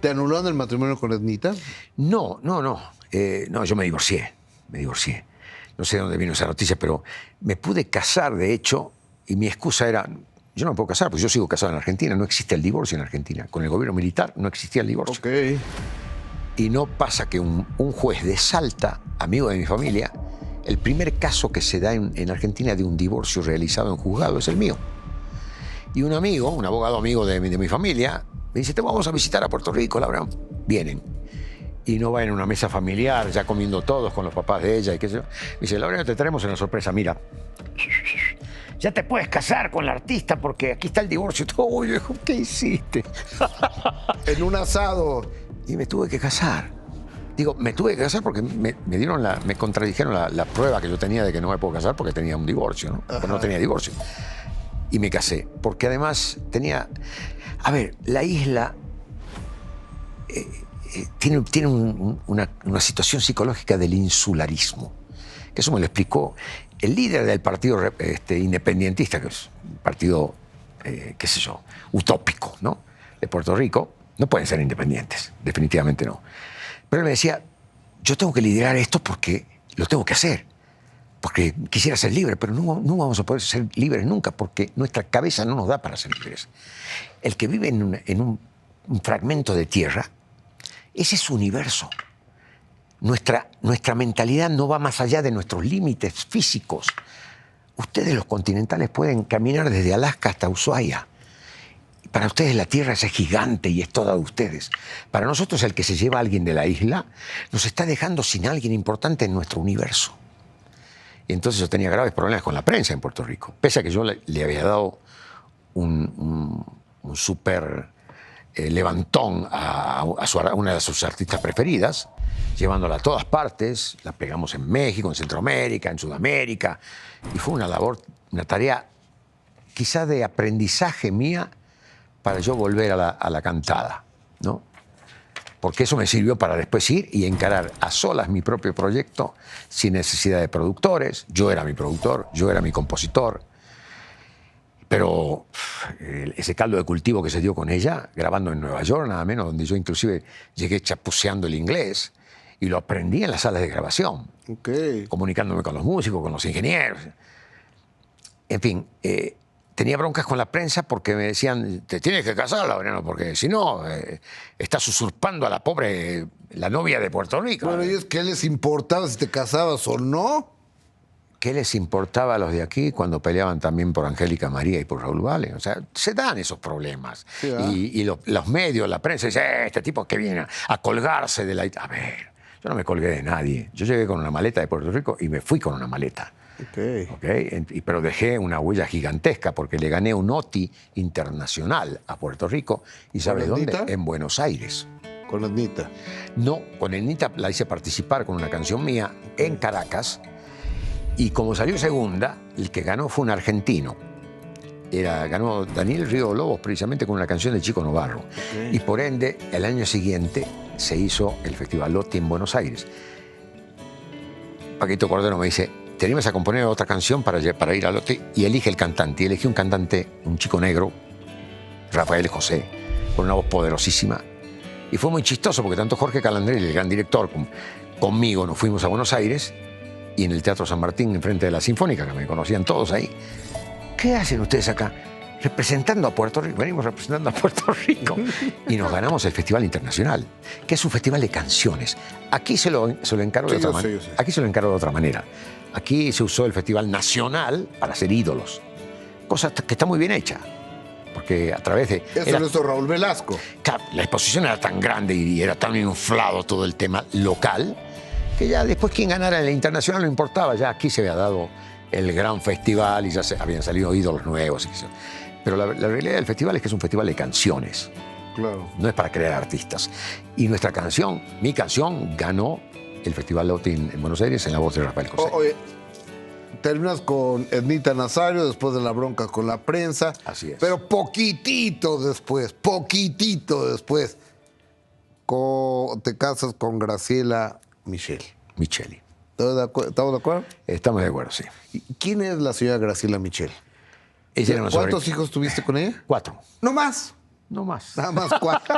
¿Te anularon el matrimonio con Ednita? No. No, yo me divorcié. No sé de dónde vino esa noticia, pero me pude casar, de hecho, y mi excusa era, yo no me puedo casar, porque yo sigo casado en Argentina, no existe el divorcio en Argentina. Con el gobierno militar no existía el divorcio. Ok. Y no pasa que un juez de Salta, amigo de mi familia, el primer caso que se da en Argentina de un divorcio realizado en juzgado es el mío. Y un amigo, un abogado amigo de mi familia, me dice, te vamos a visitar a Puerto Rico, Laura. Vienen. Y no va en una mesa familiar, ya comiendo todos con los papás de ella y qué sé yo. Me dice, Laura, te traemos una sorpresa, mira. Ya te puedes casar con la artista porque aquí está el divorcio. Todo. Yo digo, ¿qué hiciste? En un asado. Y me tuve que casar. Digo, me tuve que casar porque me contradijeron la prueba que yo tenía de que no me puedo casar porque tenía un divorcio, ¿no? Pero no tenía divorcio. Y me casé, porque además tenía... A ver, la isla tiene una situación psicológica del insularismo, que eso me lo explicó el líder del partido independentista, que es un partido, qué sé yo, utópico, ¿no? De Puerto Rico. No pueden ser independientes, definitivamente no. Pero él me decía, yo tengo que liderar esto porque lo tengo que hacer. Porque quisiera ser libre, pero no vamos a poder ser libres nunca, porque nuestra cabeza no nos da para ser libres. El que vive en un fragmento de tierra, ese es su universo. Nuestra mentalidad no va más allá de nuestros límites físicos. Ustedes, los continentales, pueden caminar desde Alaska hasta Ushuaia. Para ustedes la tierra es gigante y es toda de ustedes. Para nosotros, el que se lleva a alguien de la isla nos está dejando sin alguien importante en nuestro universo. Y entonces yo tenía graves problemas con la prensa en Puerto Rico. Pese a que yo le había dado un súper levantón a una de sus artistas preferidas, llevándola a todas partes. La pegamos en México, en Centroamérica, en Sudamérica. Y fue una labor, una tarea quizá de aprendizaje mía para yo volver a la cantada, ¿no? Porque eso me sirvió para después ir y encarar a solas mi propio proyecto sin necesidad de productores. Yo era mi productor, yo era mi compositor. Pero ese caldo de cultivo que se dio con ella, grabando en Nueva York, nada menos, donde yo inclusive llegué chapuceando el inglés y lo aprendí en las salas de grabación, comunicándome con los músicos, con los ingenieros. En fin, tenía broncas con la prensa porque me decían, te tienes que casar, Laureano, porque si no, estás usurpando a la pobre, la novia de Puerto Rico. Bueno, ¿y es qué les importaba si te casabas o no? ¿Qué les importaba a los de aquí cuando peleaban también por Angélica María y por Raúl Vale? O sea, se dan esos problemas. Sí, y los medios, la prensa, dicen, este tipo que viene a colgarse de la... A ver, yo no me colgué de nadie. Yo llegué con una maleta de Puerto Rico y me fui con una maleta. Pero dejé una huella gigantesca porque le gané un OTI internacional a Puerto Rico. ¿Y sabes dónde? En Buenos Aires. ¿Con Ednita? No, con Ednita la hice participar con una canción mía en Caracas. Y como salió segunda, el que ganó fue un argentino. Ganó Daniel Río Lobos precisamente con una canción de Chico Novarro. Y por ende, el año siguiente se hizo el Festival Loti en Buenos Aires. Paquito Cordero me dice, ¿te animas a componer otra canción para ir al Loti? Y elige el cantante. Y elegí un cantante, un chico negro, Rafael José, con una voz poderosísima. Y fue muy chistoso porque tanto Jorge Calandrelli, el gran director, conmigo nos fuimos a Buenos Aires. Y en el Teatro San Martín, enfrente de la Sinfónica, que me conocían todos ahí. ¿Qué hacen ustedes acá? Representando a Puerto Rico. Venimos representando a Puerto Rico. Y nos ganamos el Festival Internacional, que es un festival de canciones. Aquí se lo encargo de otra manera. Aquí se lo encargo de otra manera. Aquí se usó el Festival Nacional para hacer ídolos. Cosa que está muy bien hecha. Porque a través de... Eso lo hizo Raúl Velasco. Claro, la exposición era tan grande y era tan inflado todo el tema local, que ya después quien ganara en la internacional no importaba, ya aquí se había dado el gran festival y ya habían salido ídolos nuevos. Pero la realidad del festival es que es un festival de canciones. Claro. No es para crear artistas. Y nuestra canción, mi canción, ganó el Festival Loti en Buenos Aires en la voz de Rafael José. Oye, terminas con Ednita Nazario después de la bronca con la prensa. Así es. Pero poquitito después, te casas con Graciela Micheli. ¿Estamos de acuerdo? Estamos de acuerdo, sí. ¿Quién es la señora Graciela Micheli? ¿Cuántos hijos tuviste con ella? 4. ¿No más? No más. Nada más 4.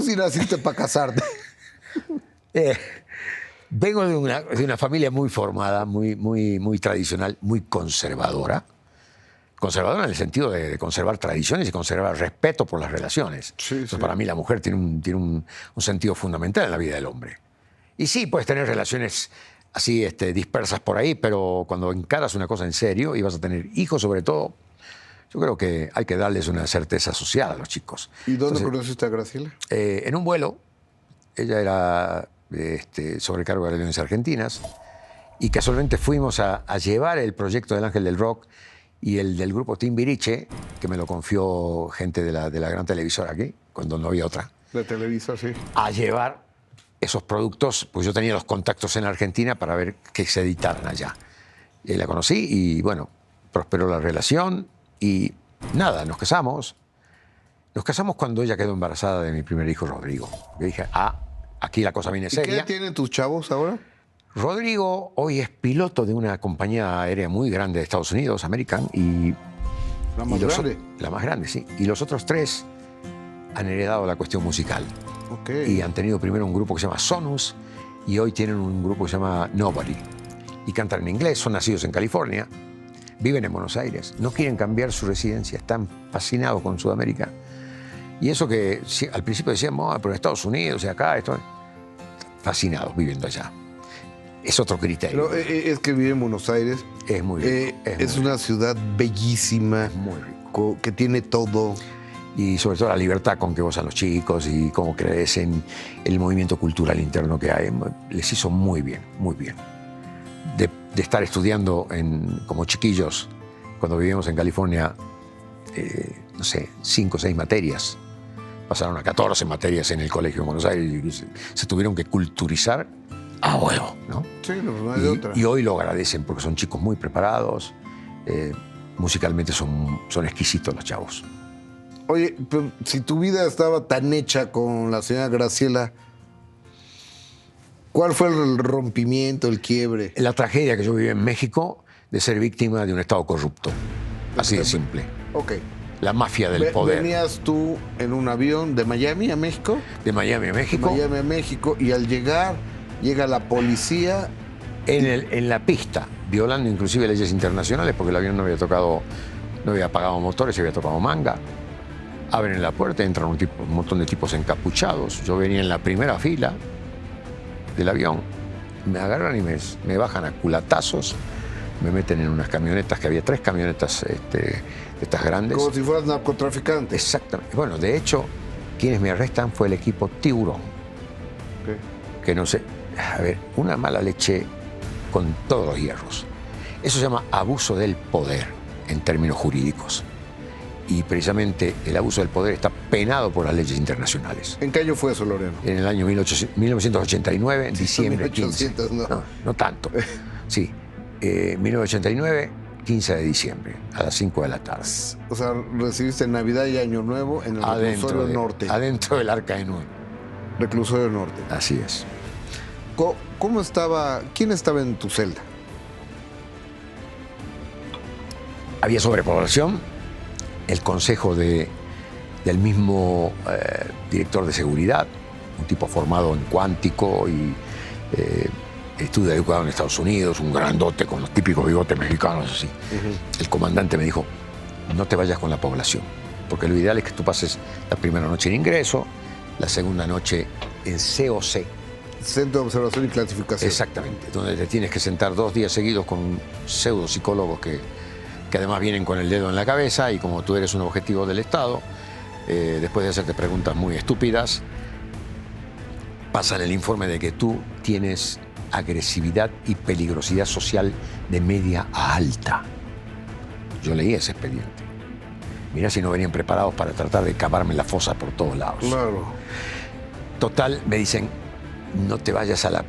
sí naciste para casarte. Eh, vengo de una familia muy formada, muy tradicional, muy conservadora. Conservadora en el sentido de conservar tradiciones y conservar respeto por las relaciones. Sí, Eso sí. para mí la mujer tiene un sentido fundamental en la vida del hombre. Y sí, puedes tener relaciones así dispersas por ahí, pero cuando encaras una cosa en serio y vas a tener hijos sobre todo, yo creo que hay que darles una certeza social a los chicos. ¿Y dónde Entonces, conociste a Graciela? en un vuelo, ella era sobrecargo de Aerolíneas Argentinas, y casualmente fuimos a llevar el proyecto del Ángel del Rock y el del grupo Timbiriche, que me lo confió gente de la gran televisora aquí, cuando no había otra, De Televisa, sí. a llevar esos productos, pues yo tenía los contactos en Argentina para ver que se editaran allá. Y la conocí y bueno, prosperó la relación y nada, nos casamos. Nos casamos cuando ella quedó embarazada de mi primer hijo, Rodrigo. Yo dije, aquí la cosa viene ¿Y qué seria. edad tienen tus chavos ahora? Rodrigo hoy es piloto de una compañía aérea muy grande de Estados Unidos, American, y La más grande. la más grande, sí. Y los otros tres han heredado la cuestión musical. Ok. Y han tenido primero un grupo que se llama Sonus y hoy tienen un grupo que se llama Nobody. Y cantan en inglés, son nacidos en California, viven en Buenos Aires, no quieren cambiar su residencia, están fascinados con Sudamérica. Y eso que sí, al principio decíamos, pero en Estados Unidos y acá, fascinados viviendo allá. Es otro criterio. Pero es que vive en Buenos Aires. Es muy rico. Es una ciudad bellísima, muy rico. que tiene todo. Y sobre todo la libertad con que gozan los chicos y cómo crecen, el movimiento cultural interno que hay. Les hizo muy bien, muy bien. De estar estudiando como chiquillos, cuando vivíamos en California, no sé, 5 o 6 materias. Pasaron a 14 materias en el colegio en Buenos Aires y se tuvieron que culturizar a huevo, ¿no? Sí, no hay de otra. Y hoy lo agradecen porque son chicos muy preparados, musicalmente son exquisitos los chavos. Oye, pero si tu vida estaba tan hecha con la señora Graciela, ¿cuál fue el rompimiento, el quiebre? La tragedia que yo viví en México de ser víctima de un Estado corrupto, así de simple. Ok. La mafia del poder. Venías tú en un avión de Miami a México. De Miami a México. Miami a México, y al llegar, llega la policía. En la pista, violando inclusive leyes internacionales, porque el avión no había apagado motores, había tocado manga. Abren la puerta, entran un montón de tipos encapuchados. Yo venía en la primera fila del avión. Me agarran y me bajan a culatazos. Me meten en unas camionetas, que había 3 camionetas estas grandes. Como si fueras narcotraficante. Exactamente. Bueno, de hecho, quienes me arrestan fue el equipo Tiburón. Okay. Que no sé, a ver, una mala leche con todos los hierros. Eso se llama abuso del poder en términos jurídicos. Y precisamente el abuso del poder está penado por las leyes internacionales. ¿En qué año fue eso, Laureano? En el año 1989, diciembre 1800, 15. no. No tanto. Sí, 1989, 15 de diciembre, a las 5 de la tarde. O sea, recibiste Navidad y Año Nuevo en el reclusorio norte. Adentro del Arca de Noé. Reclusorio norte. Así es. ¿Cómo estaba? ¿Quién estaba en tu celda? Había sobrepoblación. El consejo del mismo director de seguridad, un tipo formado en cuántico y estudia educado en Estados Unidos, un grandote con los típicos bigotes mexicanos así. El comandante me dijo, no te vayas con la población, porque lo ideal es que tú pases la primera noche en ingreso, la segunda noche en COC. Centro de Observación y Clasificación. Exactamente, donde te tienes que sentar 2 días seguidos con pseudo psicólogos que además vienen con el dedo en la cabeza, y como tú eres un objetivo del Estado, después de hacerte preguntas muy estúpidas, pasan el informe de que tú tienes agresividad y peligrosidad social de media a alta. Yo leí ese expediente. Mirá si no venían preparados para tratar de cavarme la fosa por todos lados. Claro. Total, me dicen, no te vayas al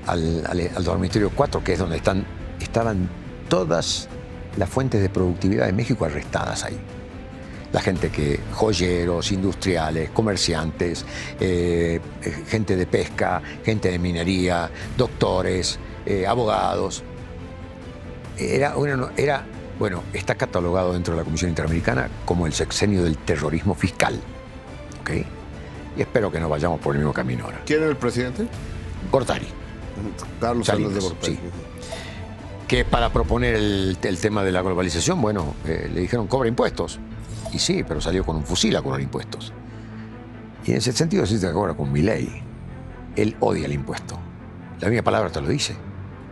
dormitorio 4, que es donde estaban todas las fuentes de productividad de México arrestadas ahí. La gente joyeros, industriales, comerciantes, gente de pesca, gente de minería, doctores, abogados. Bueno, está catalogado dentro de la Comisión Interamericana como el sexenio del terrorismo fiscal. ¿Okay? y espero que no vayamos por el mismo camino ahora. ¿Quién era el presidente? Gortari. Carlos Salinas de Gortari. Sí. Que para proponer el tema de la globalización, bueno, le dijeron cobra impuestos. Y sí, pero salió con un fusil a cobrar impuestos. Y en ese sentido se dice que cobra con Milei. Él odia el impuesto. La misma palabra te lo dice.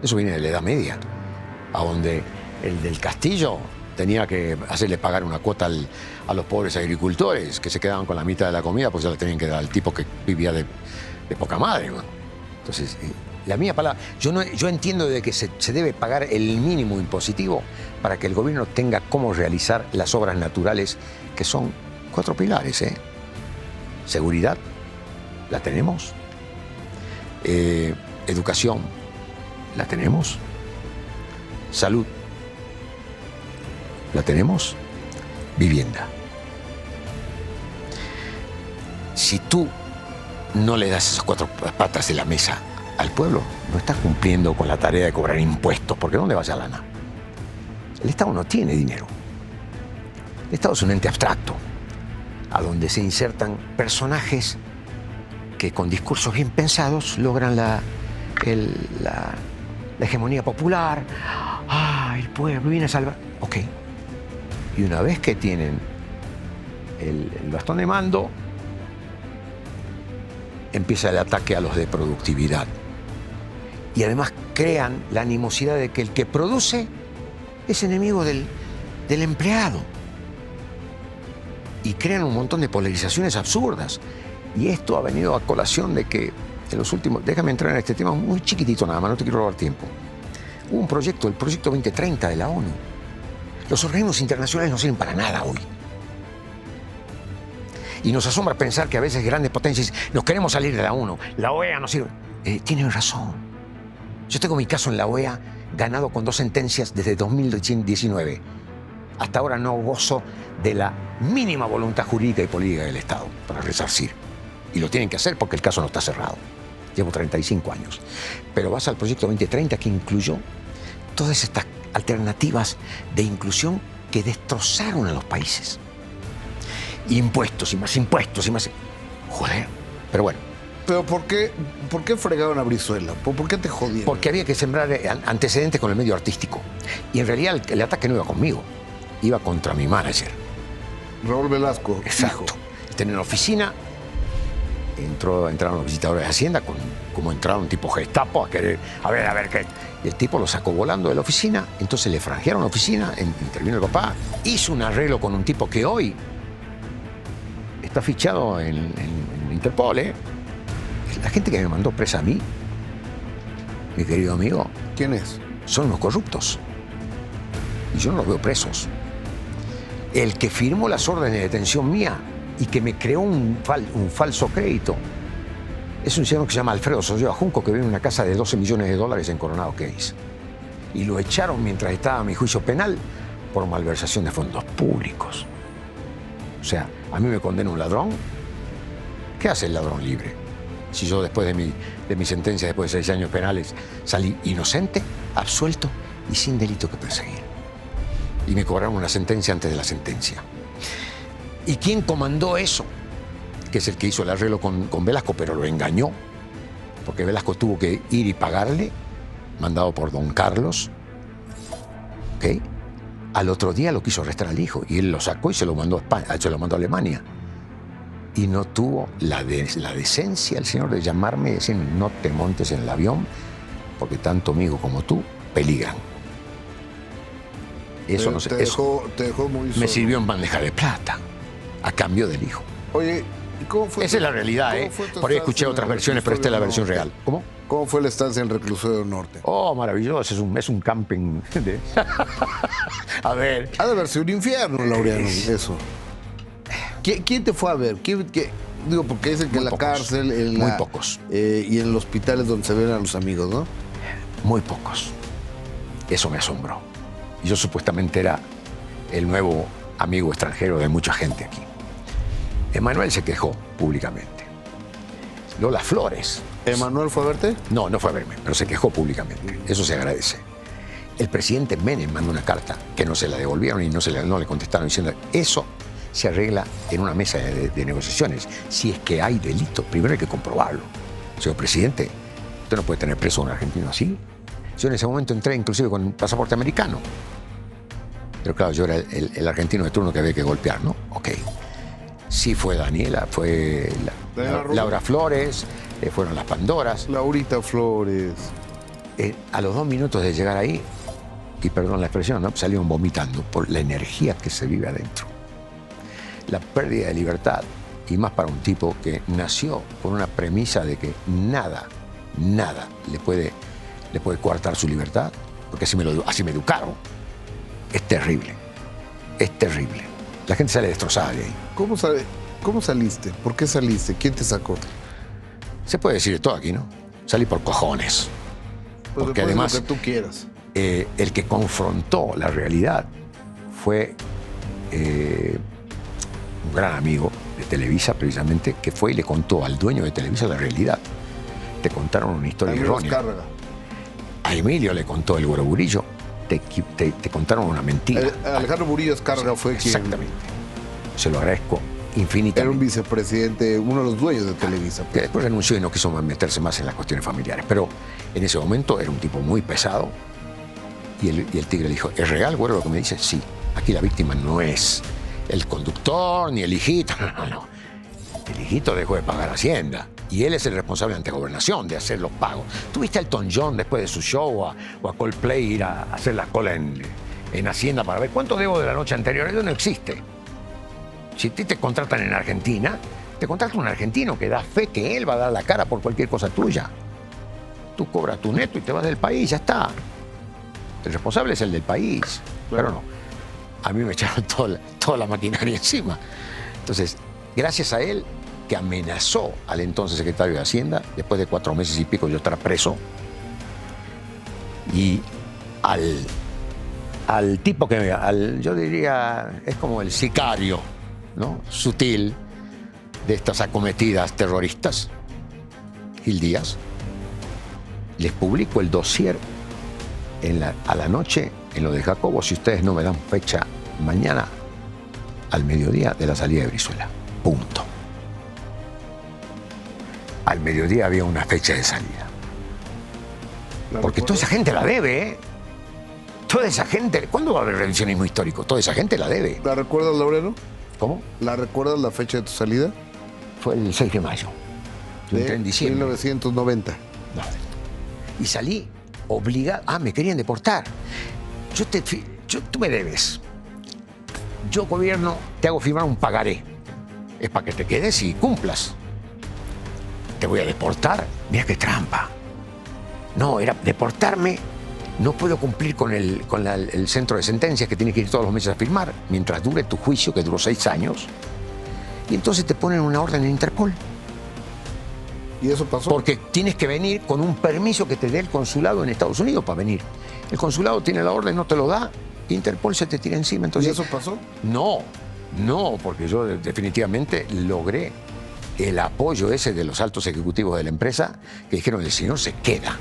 Eso viene de la Edad Media, a donde el del Castillo tenía que hacerle pagar una cuota a los pobres agricultores que se quedaban con la mitad de la comida, pues ya le tenían que dar al tipo que vivía de poca madre, ¿no? Entonces, la mía palabra, yo entiendo de que se debe pagar el mínimo impositivo para que el gobierno tenga cómo realizar las obras naturales, que son 4 pilares, ¿eh? Seguridad, la tenemos. Educación, la tenemos. Salud, la tenemos. Vivienda. Si tú no le das esas 4 patas de la mesa al pueblo, no estás cumpliendo con la tarea de cobrar impuestos, porque ¿dónde va esa lana? El Estado no tiene dinero. El Estado es un ente abstracto, a donde se insertan personajes que con discursos bien pensados logran la hegemonía popular. Ah, el pueblo viene a salvar. Ok. Y una vez que tienen el bastón de mando, empieza el ataque a los de productividad. Y además crean la animosidad de que el que produce es enemigo del empleado. Y crean un montón de polarizaciones absurdas. Y esto ha venido a colación de que en los últimos... Déjame entrar en este tema muy chiquitito nada más, no te quiero robar tiempo. Hubo un proyecto, el Proyecto 2030 de la ONU. Los organismos internacionales no sirven para nada hoy. Y nos asombra pensar que a veces grandes potencias nos queremos salir de la ONU. La OEA no sirve. Tienen razón. Yo tengo mi caso en la OEA ganado con 2 sentencias desde 2019. Hasta ahora no gozo de la mínima voluntad jurídica y política del Estado para resarcir. Y lo tienen que hacer porque el caso no está cerrado. Llevo 35 años. Pero vas al Proyecto 2030 que incluyó todas estas alternativas de inclusión que destrozaron a los países. Impuestos y más impuestos y más... Joder, pero bueno. ¿Pero por qué fregaron a Brizuela? ¿Por qué te jodieron? Porque había que sembrar antecedentes con el medio artístico. Y en realidad el ataque no iba conmigo, iba contra mi manager. Raúl Velasco. Exacto. Tenía una oficina, entraron los visitadores de Hacienda, como entraron un tipo Gestapo a querer, a ver qué. Y el tipo lo sacó volando de la oficina, entonces le franjearon la oficina, intervino el papá, hizo un arreglo con un tipo que hoy está fichado en Interpol, ¿eh? La gente que me mandó presa a mí, mi querido amigo. ¿Quién es? Son unos corruptos. Y yo no los veo presos. El que firmó las órdenes de detención mía y que me creó un falso crédito es un señor que se llama Alfredo Solleva Junco, que vive en una casa de $12 millones en Coronado Keynes. Y lo echaron mientras estaba mi juicio penal por malversación de fondos públicos. O sea, a mí me condena un ladrón. ¿Qué hace el ladrón libre? Si yo después de mi sentencia, después de 6 años penales, salí inocente, absuelto y sin delito que perseguir. Y me cobraron una sentencia antes de la sentencia. ¿Y quién comandó eso? Que es el que hizo el arreglo con Velasco, pero lo engañó, porque Velasco tuvo que ir y pagarle, mandado por don Carlos. ¿Ok? Al otro día lo quiso arrestar al hijo y él lo sacó y se lo mandó a España, se lo mandó a Alemania. Y no tuvo la decencia el señor de llamarme y decir: no te montes en el avión porque tanto amigo como tú peligran. Eso no sé. Te dejó muy solo. Me sirvió en bandeja de plata a cambio del hijo. Oye, ¿y cómo fue? Esa es la realidad, ¿eh? Por ahí escuché otras versiones, pero esta es la versión real. ¿Cómo? ¿Cómo fue la estancia en el Reclusorio Norte? Oh, maravilloso, es un camping de... A ver. Ha de haber sido un infierno, Laureano, eso. ¿Quién te fue a ver? Digo, porque dicen que en la cárcel, muy pocos. Y en los hospitales donde se ven a los amigos, ¿no? Muy pocos. Eso me asombró. Y yo supuestamente era el nuevo amigo extranjero de mucha gente aquí. Emanuel se quejó públicamente. Lola Flores. ¿Emanuel fue a verte? No, no fue a verme, pero se quejó públicamente. Eso se agradece. El presidente Menem mandó una carta que no se la devolvieron y no le contestaron diciendo: eso se arregla en una mesa de negociaciones. Si es que hay delito, primero hay que comprobarlo. Señor presidente, usted no puede tener preso a un argentino así. Yo en ese momento entré inclusive con pasaporte americano. Pero claro, yo era el argentino de turno que había que golpear, ¿no? Ok. Sí fue Daniela, fue Laura Flores, fueron las Pandoras. Laurita Flores. A los 2 minutos de llegar ahí, y perdón la expresión, ¿no? Salieron vomitando por la energía que se vive adentro. La pérdida de libertad, y más para un tipo que nació con una premisa de que nada le puede coartar su libertad, porque así me educaron, es terrible, es terrible. La gente sale destrozada de ahí. ¿Cómo saliste? ¿Por qué saliste? ¿Quién te sacó? Se puede decir de todo aquí, ¿no? Salí por cojones. Pues porque además, lo que tú quieras. El que confrontó la realidad fue un gran amigo de Televisa, precisamente, que fue y le contó al dueño de Televisa la realidad. Te contaron una historia errónea. A Emilio le contó el Güero Burillo. Te contaron una mentira. Alejandro Murillo Escarga fue quien... Exactamente. Se lo agradezco infinitamente. Era un vicepresidente, uno de los dueños de Televisa. Que después renunció y no quiso meterse más en las cuestiones familiares. Pero en ese momento era un tipo muy pesado. Y el tigre dijo, ¿es real, Güero, lo que me dice? Sí. Aquí la víctima no es el conductor ni el hijito. No. El hijito dejó de pagar Hacienda. Y él es el responsable ante Gobernación de hacer los pagos. ¿Tuviste a Elton John después de su show o a Coldplay ir a hacer la cola en Hacienda para ver cuánto debo de la noche anterior? Eso no existe. Si te contratan en Argentina, te contrata un argentino que da fe que él va a dar la cara por cualquier cosa tuya. Tú cobras tu neto y te vas del país, ya está. El responsable es el del país. Pero no. A mí me echaron toda la maquinaria encima. Entonces, gracias a él, que amenazó al entonces secretario de Hacienda, después de 4 meses y pico yo estar preso, y al tipo que, yo diría, es como el sicario, ¿no? Sutil de estas acometidas terroristas, Gil Díaz, les publico el dossier a la noche en lo de Jacobo, si ustedes no me dan fecha mañana al mediodía de la salida de Brizuela. Punto. Al mediodía había una fecha de salida. Porque toda esa gente la debe, ¿eh? Toda esa gente... ¿Cuándo va a haber revisionismo histórico? Toda esa gente la debe. ¿La recuerdas, Laureano? ¿Cómo? ¿La recuerdas la fecha de tu salida? Fue el 6 de mayo. Yo entré en diciembre. 1990. No. Y salí obligado... me querían deportar. Tú me debes. Yo, gobierno, te hago firmar un pagaré. Es para que te quedes y cumplas. Te voy a deportar. Mira qué trampa. No, era deportarme. No puedo cumplir con el centro de sentencias que tienes que ir todos los meses a firmar mientras dure tu juicio, que duró 6 años. Y entonces te ponen una orden en Interpol. ¿Y eso pasó? Porque tienes que venir con un permiso que te dé el consulado en Estados Unidos para venir. El consulado tiene la orden, no te lo da. Interpol se te tira encima. Entonces, ¿y eso pasó? No, porque yo definitivamente logré el apoyo ese de los altos ejecutivos de la empresa que dijeron, el señor se queda,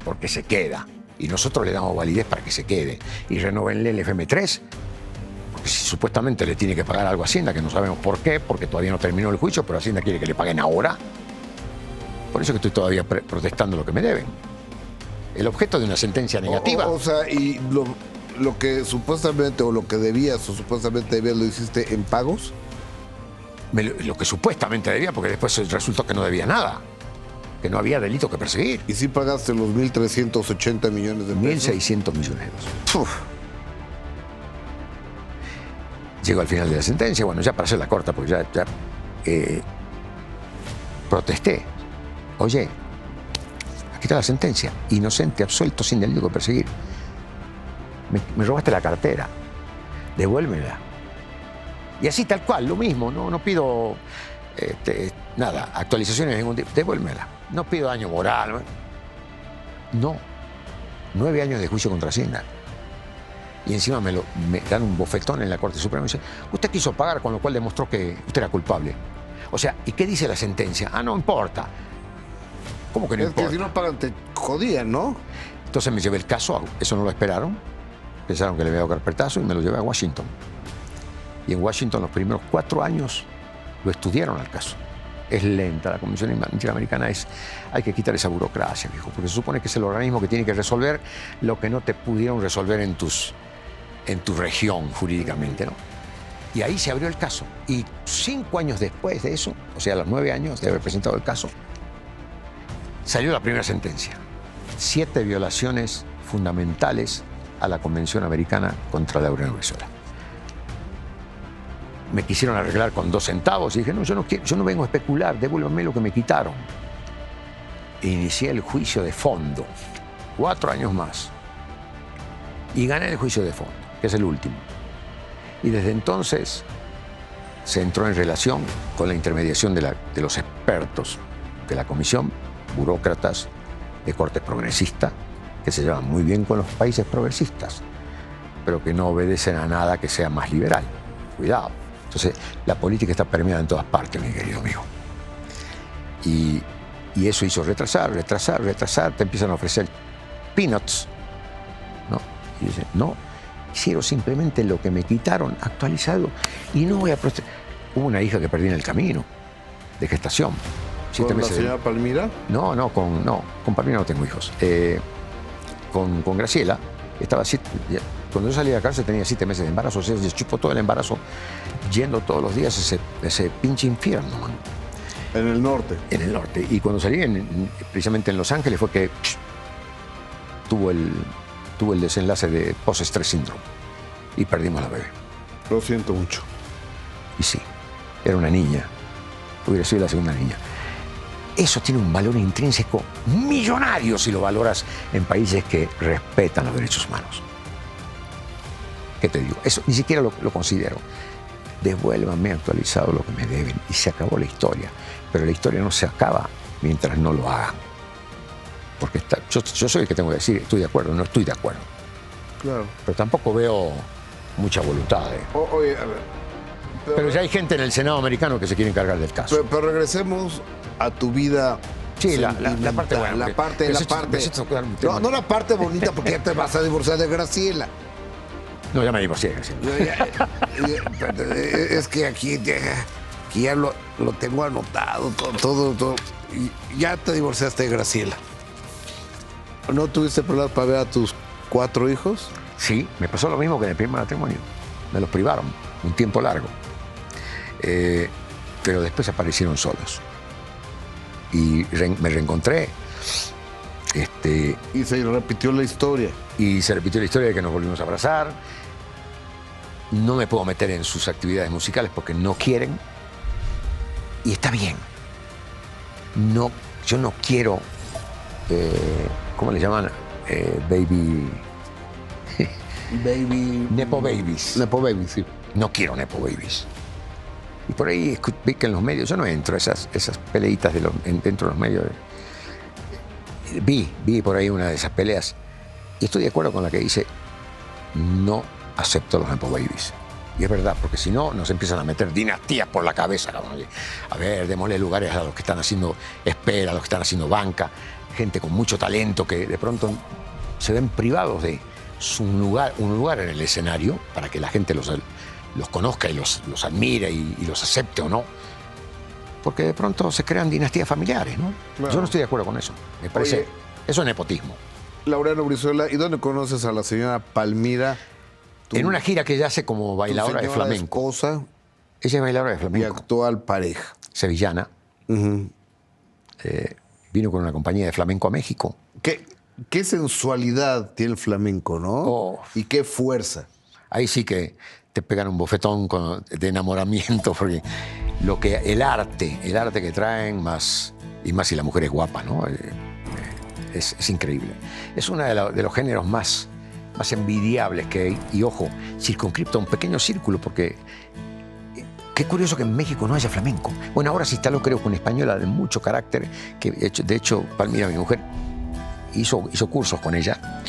porque se queda, y nosotros le damos validez para que se quede, y renóvenle el FM3, porque si supuestamente le tiene que pagar algo a Hacienda, que no sabemos por qué, porque todavía no terminó el juicio, pero Hacienda quiere que le paguen ahora. Por eso que estoy todavía protestando lo que me deben. El objeto de una sentencia negativa. O sea, y lo que supuestamente, o lo que debías, o supuestamente debías, ¿lo hiciste en pagos? Lo que supuestamente debía, porque después resultó que no debía nada, que no había delito que perseguir. ¿Y si pagaste los 1.380 millones de pesos? 1.600 millones de pesos. Llegó al final de la sentencia, bueno, ya para hacer la corta, porque ya protesté. Oye, aquí está la sentencia, inocente, absuelto, sin delito que perseguir. Me robaste la cartera, devuélvemela. Y así tal cual, lo mismo, no pido nada, actualizaciones de ningún tipo, devuélvemela. No pido daño moral. No. 9 años de juicio contra Hacienda. Y encima me dan un bofetón en la Corte Suprema y me dice, usted quiso pagar, con lo cual demostró que usted era culpable. O sea, ¿y qué dice la sentencia? No importa. ¿Cómo que no importa? Es que si no pagan te jodían, ¿no? Entonces me llevé el caso, eso no lo esperaron. Pensaron que le había dado carpetazo y me lo llevé a Washington. Y en Washington los primeros 4 años lo estudiaron al caso. Es lenta, la Convención Interamericana hay que quitar esa burocracia, viejo, porque se supone que es el organismo que tiene que resolver lo que no te pudieron resolver en tu región jurídicamente, ¿no? Y ahí se abrió el caso. Y 5 años después de eso, o sea, a los 9 años de haber presentado el caso, salió la primera sentencia. 7 violaciones fundamentales a la Convención Americana contra Laureano Brizuela. Me quisieron arreglar con 2 centavos y dije, no, yo no vengo a especular, devuélvanme lo que me quitaron. E inicié el juicio de fondo, 4 años más. Y gané el juicio de fondo, que es el último. Y desde entonces se entró en relación con la intermediación de los expertos de la comisión, burócratas de corte progresista, que se llevan muy bien con los países progresistas, pero que no obedecen a nada que sea más liberal. Cuidado. Entonces, la política está permeada en todas partes, mi querido amigo. Y eso hizo retrasar, te empiezan a ofrecer peanuts, ¿no? Y dicen, no, hicieron simplemente lo que me quitaron, actualizado, y no voy a protestar. Hubo una hija que perdí en el camino, de gestación. ¿Con la señora Palmira? No, con Palmira no tengo hijos. Con Graciela, estaba cuando yo salí de la cárcel tenía 7 meses de embarazo, o sea, se chupó todo el embarazo yendo todos los días a ese pinche infierno, man. En el norte. En el norte. Y cuando salí precisamente en Los Ángeles fue que tuvo el desenlace de post-estrés síndrome y perdimos a la bebé. Lo siento mucho. Y sí, era una niña, hubiera sido la segunda niña. Eso tiene un valor intrínseco millonario si lo valoras en países que respetan los derechos humanos. ¿Qué te digo? Eso ni siquiera lo considero. Devuélvanme actualizado lo que me deben y se acabó la historia. Pero la historia no se acaba mientras no lo hagan. Porque yo soy el que tengo que decir, estoy de acuerdo, no estoy de acuerdo. Claro. Pero tampoco veo mucha voluntad. Oye, a ver. Pero ya hay gente en el Senado americano que se quiere encargar del caso. Pero regresemos a tu vida. Sí, la parte buena. La parte. No la parte bonita porque ya te vas a divorciar de Graciela. No, ya me divorcié de Graciela. Es que aquí ya lo tengo anotado, todo. Y ya te divorciaste de Graciela. ¿No tuviste problemas para ver a tus 4 hijos? Sí, me pasó lo mismo que en el primer matrimonio. Me los privaron un tiempo largo. Pero después aparecieron solos. Y me reencontré. Y se repitió la historia. Y se repitió la historia de que nos volvimos a abrazar. No me puedo meter en sus actividades musicales porque no quieren. Y está bien. No, yo no quiero, ¿cómo le llaman? Baby... Nepo babies. Nepo babies, sí. No quiero nepo babies. Y por ahí vi que en los medios, yo no entro a esas peleitas dentro de los medios. Vi por ahí una de esas peleas y estoy de acuerdo con la que dice, no acepto los nepo babies. Y es verdad, porque si no, nos empiezan a meter dinastías por la cabeza. A ver, démosle lugares a los que están haciendo espera, a los que están haciendo banca, gente con mucho talento que de pronto se ven privados de un lugar en el escenario para que la gente los conozca y los admire y los acepte o no. Porque de pronto se crean dinastías familiares, ¿no? Claro. Yo no estoy de acuerdo con eso. Me parece, eso es nepotismo. Laureano Brizuela, ¿y dónde conoces a la señora Palmira? En una gira que ella hace como bailadora de flamenco. Esposa, ella es bailadora de flamenco. Y actual pareja. Sevillana. Vino con una compañía de flamenco a México. ¿Qué sensualidad tiene el flamenco, no? Oh. Y qué fuerza. Ahí sí que te pegan un bofetón de enamoramiento, porque el arte que traen, más si la mujer es guapa, ¿no? Es increíble. Es uno de los géneros más envidiables que hay. Y ojo, circunscripto a un pequeño círculo, porque qué curioso que en México no haya flamenco. Bueno, ahora se instaló, creo, con una española de mucho carácter, que de hecho, Palmira, mi mujer, hizo cursos con ella,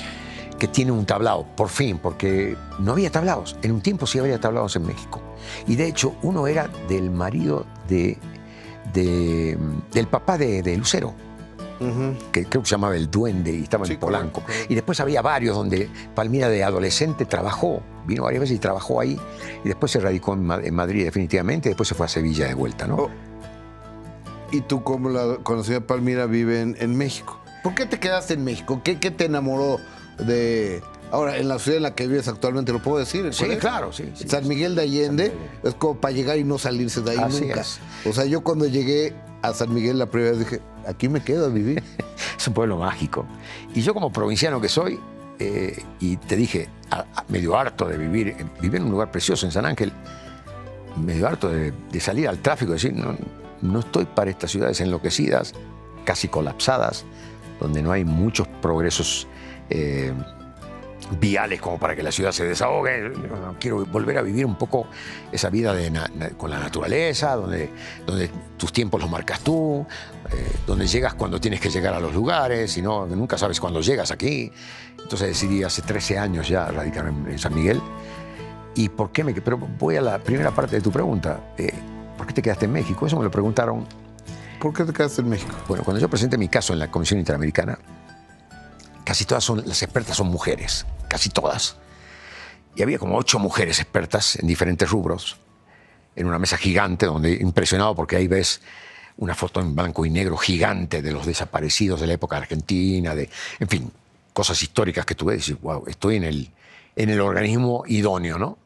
que tiene un tablao, por fin, porque no había tablaos. En un tiempo sí había tablaos en México. Y de hecho, uno era del marido del papá de Lucero, que creo que se llamaba El Duende y estaba en Polanco. Correcto. Y después había varios donde Palmira de adolescente trabajó, vino varias veces y trabajó ahí, y después se radicó en Madrid definitivamente, y después se fue a Sevilla de vuelta, ¿no? Oh. ¿Y tú cómo la conocida Palmira vive en México? ¿Por qué te quedaste en México? ¿Qué te enamoró de... Ahora, en la ciudad en la que vives actualmente, ¿lo puedo decir? Sí, claro, sí. San Miguel de Allende es como para llegar y no salirse de ahí Así nunca. es. O sea, yo cuando llegué a San Miguel la primera vez dije, aquí me quedo a vivir. Es un pueblo mágico. Y yo como provinciano que soy, y te dije, medio harto de vivir en un lugar precioso en San Ángel, medio harto de salir al tráfico y decir, no estoy para estas ciudades enloquecidas, casi colapsadas, donde no hay muchos progresos viales como para que la ciudad se desahogue. Quiero volver a vivir un poco esa vida con la naturaleza, donde tus tiempos los marcas tú, donde llegas cuando tienes que llegar a los lugares, y nunca sabes cuándo llegas aquí. Entonces decidí hace 13 años ya radicarme en San Miguel. ¿Y por qué pero voy a la primera parte de tu pregunta. ¿Por qué te quedaste en México? Eso me lo preguntaron. ¿Por qué te quedaste en México? Bueno, cuando yo presenté mi caso en la Comisión Interamericana, casi todas las expertas son mujeres, casi todas. Y había como 8 mujeres expertas en diferentes rubros, en una mesa gigante, donde impresionado porque ahí ves una foto en blanco y negro gigante de los desaparecidos de la época argentina, en fin, cosas históricas que tú ves y dices, wow, estoy en el organismo idóneo, ¿no?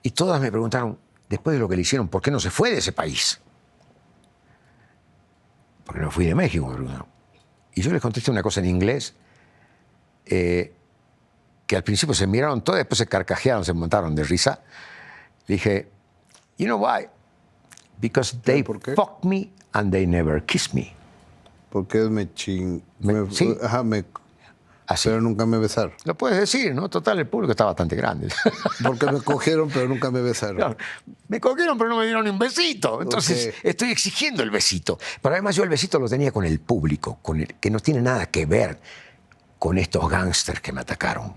Y todas me preguntaron, después de lo que le hicieron, ¿por qué no se fue de ese país? Porque no fui de México, me preguntaron. Y yo les contesté una cosa en inglés, que al principio se miraron todos, después se carcajearon, se montaron de risa. Le dije, you know why? Because they fucked me and they never kissed me. Porque Sí. Así. Pero nunca me besaron. Lo puedes decir, ¿no? Total, el público está bastante grande. Porque me cogieron, pero nunca me besaron. Claro, me cogieron, pero no me dieron ni un besito. Entonces, estoy exigiendo el besito. Pero además yo el besito lo tenía con el público, que no tiene nada que ver con estos gángsters que me atacaron.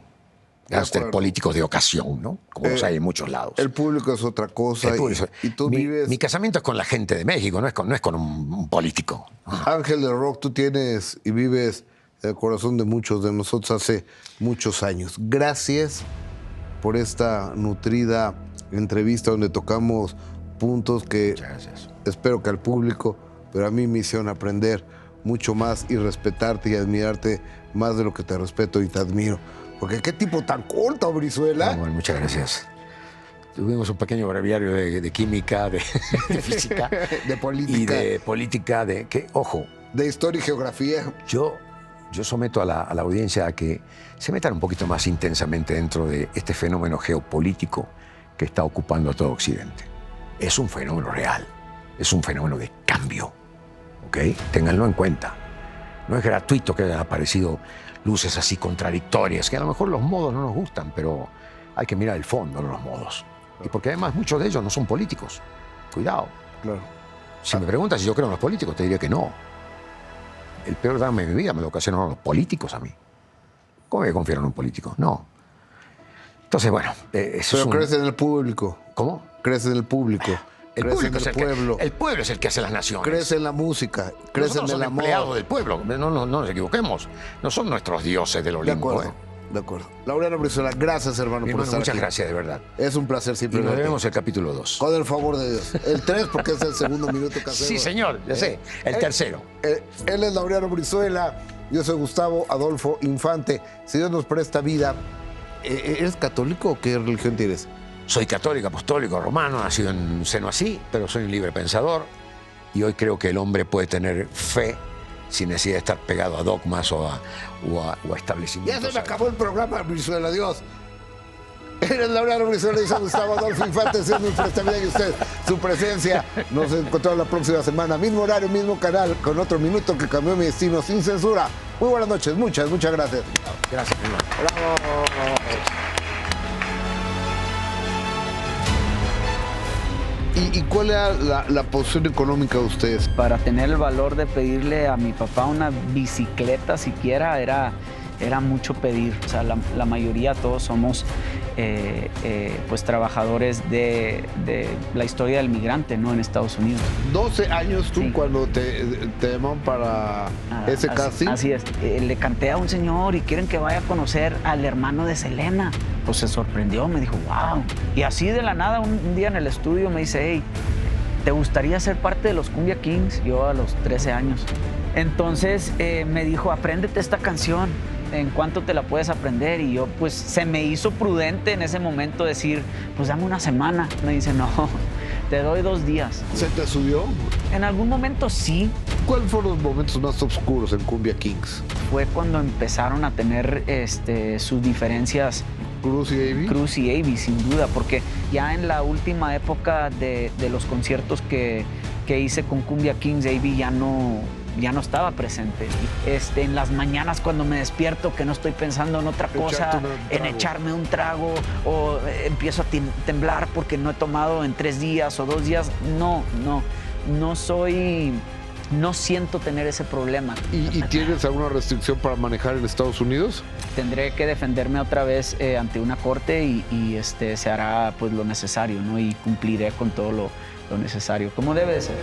Gángsters políticos de ocasión, ¿no? Como los hay en muchos lados. El público es otra cosa. Y tú vives... Mi casamiento es con la gente de México, no es con un político. Ángel del Rock, tú tienes y vives en el corazón de muchos de nosotros hace muchos años. Gracias por esta nutrida entrevista donde tocamos puntos que espero que al público, pero a mí me hicieron aprender mucho más y respetarte y admirarte más de lo que te respeto y te admiro. Porque qué tipo tan culto, Brizuela. Bueno, muchas gracias. Tuvimos un pequeño breviario de química, de física. De política. Y de política, ojo. De historia y geografía. Yo someto a la audiencia a que se metan un poquito más intensamente dentro de este fenómeno geopolítico que está ocupando a todo Occidente. Es un fenómeno real, es un fenómeno de cambio, ¿ok? Ténganlo en cuenta. No es gratuito que hayan aparecido luces así contradictorias, que a lo mejor los modos no nos gustan, pero hay que mirar el fondo, no los modos. Y porque además muchos de ellos no son políticos. Cuidado. Claro. Si me preguntas si yo creo en los políticos, te diría que no. El peor drama de mi vida me lo ocasionaron los políticos a mí. ¿Cómo voy a confiar en un político? No. Entonces, bueno, eso pero crees en el público. ¿Cómo? Crees en el público. El público es el pueblo. El pueblo es el que hace las naciones. Crees en la música. Crees en el amor. Empleados del pueblo. No nos equivoquemos. No son nuestros dioses del Olimpo. De acuerdo. De acuerdo. Laureano Brizuela, gracias, hermano, por estar muchas aquí. Gracias, de verdad. Es un placer siempre. Y nos vemos el capítulo 2. Con el favor de Dios. El 3 porque es el segundo minuto que hacemos. Sí, señor, ya sé. El tercero. Él es Laureano Brizuela. Yo soy Gustavo Adolfo Infante. Si Dios nos presta vida, ¿eres católico o qué religión tienes? Soy católico, apostólico, romano, nacido en un seno así, pero soy un libre pensador. Y hoy creo que el hombre puede tener fe sin necesidad de estar pegado a dogmas o a establecimientos. Ya se me acabó el programa, Brizuela, adiós. Eres Laureano Brizuela y soy Gustavo Adolfo Infante, siendo nuestra estabilidad y usted, su presencia. Nos encontramos la próxima semana, mismo horario, mismo canal, con otro minuto que cambió mi destino sin censura. Muy buenas noches, muchas gracias. Gracias, mi hermano. Bravo. ¿Y cuál era la posición económica de ustedes? Para tener el valor de pedirle a mi papá una bicicleta siquiera era mucho pedir. O sea, la mayoría, todos somos pues trabajadores de la historia del migrante, ¿no? En Estados Unidos. 12 años tú Sí. cuando te llaman para ese casting. Así es. Le canté a un señor y quieren que vaya a conocer al hermano de Selena. Pues se sorprendió, me dijo, wow. Y así de la nada, un día en el estudio me dice, hey, ¿te gustaría ser parte de los Cumbia Kings? Yo a los 13 años. Entonces me dijo, apréndete esta canción. ¿En cuánto te la puedes aprender? Y yo, pues, se me hizo prudente en ese momento decir, pues, dame una semana. Me dice, no, te doy 2 días. ¿Se te subió? En algún momento sí. ¿Cuáles fueron los momentos más oscuros en Cumbia Kings? Fue cuando empezaron a tener sus diferencias Cruz y Avi. Cruz y Avi, sin duda, porque ya en la última época de los conciertos que hice con Cumbia Kings, Avi ya no estaba presente. En las mañanas cuando me despierto, que no estoy pensando en otra cosa, en echarme un trago, o empiezo a temblar porque no he tomado en 3 días o 2 días, no siento tener ese problema. ¿Y tienes alguna restricción para manejar en Estados Unidos? Tendré que defenderme otra vez ante una corte y se hará pues lo necesario, ¿no? Y cumpliré con todo lo necesario, como debe de ser.